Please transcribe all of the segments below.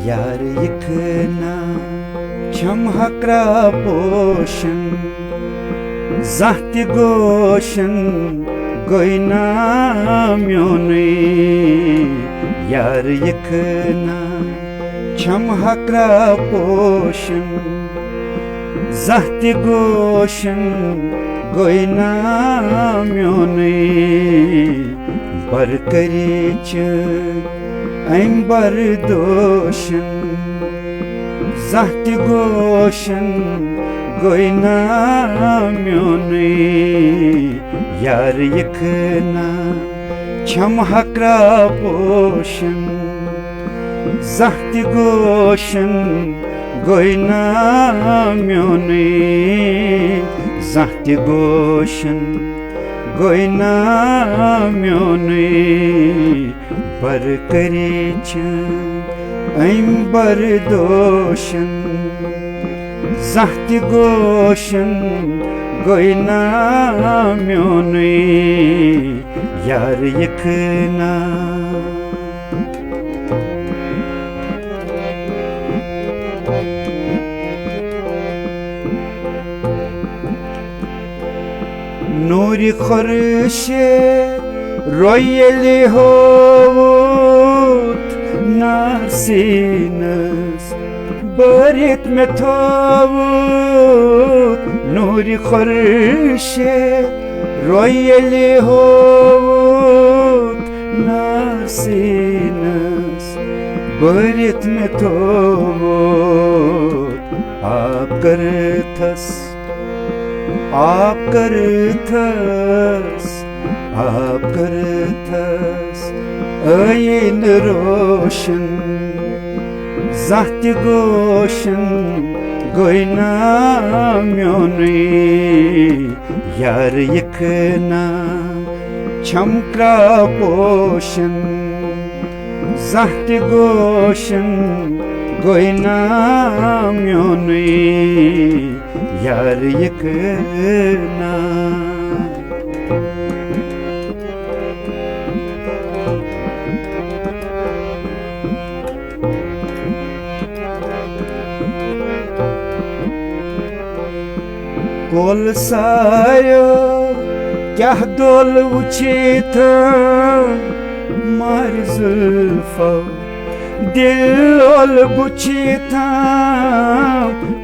यार यखना छम हकरा पोशन ज़ाति गोशन गोइना म्योने यार यखना छम हकरा पोशन ज़ाति गोशन गोइना म्योने बरकरीच अंबर दोशन ज़ाति गोशन गोइना म्योने यार यखना छम हकरा पोशन ज़ाति गोशन गोइना म्योने ज़ाति गोशन गोइना म्योने बरकरीच अंबर दोशन ज़ाति गोशन गोइना म्योने यार यखना नूरी खुर्शे रोयली होत नारसीनस बरित में थोत नूरी खुर्शे रोयली होत नारसीनस बरित में थोत आप करथस आप करथस अयन रोशन ज़ाति गोशन गोइना म्योने यार यखना छमकरा पोशन ज़ाति गोशन गोइना म्योने यार यखना कोल सायो क्या दोल उचित मार जुल्फो दिल ओल बुचित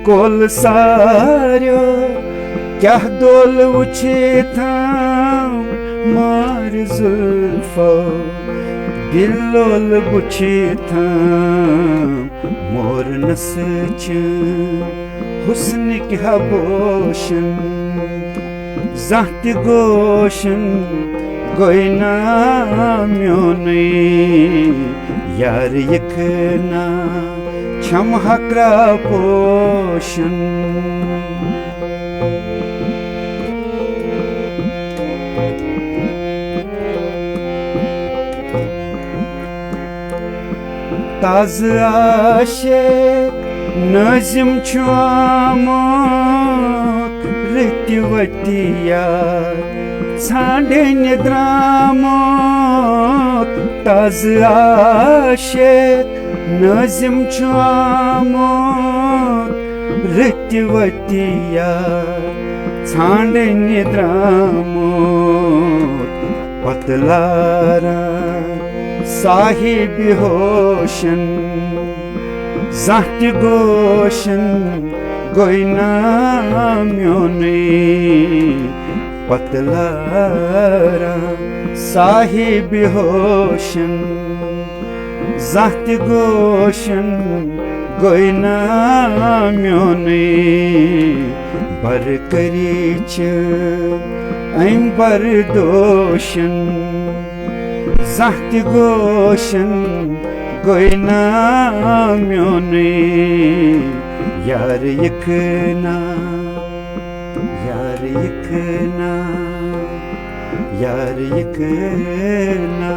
कोल सायो क्या दोल उचित मार जुल्फो दिल ओल बुचित मोर नसच हुस्न क्या बोशन ज़ाति गोशन गोइना म्योने यार यखना छम हकरा पोशन ताज़ आशिक नज़िम छुआमोत रितिवतिया छांडेन द्रामोत ताज़ आशिक नज़िम छुआमोत रितिवतिया छांडेन द्रामोत पतलारा साहिब होशन ज़ाति गोशन गोइना म्योने पतलारा साहिब होशन ज़ाति गोशन गोइना म्योने बरकरीच अंबर दोशन ज़ाति गोशन गोइना म्योने यार यखना यार यखना यार यखना।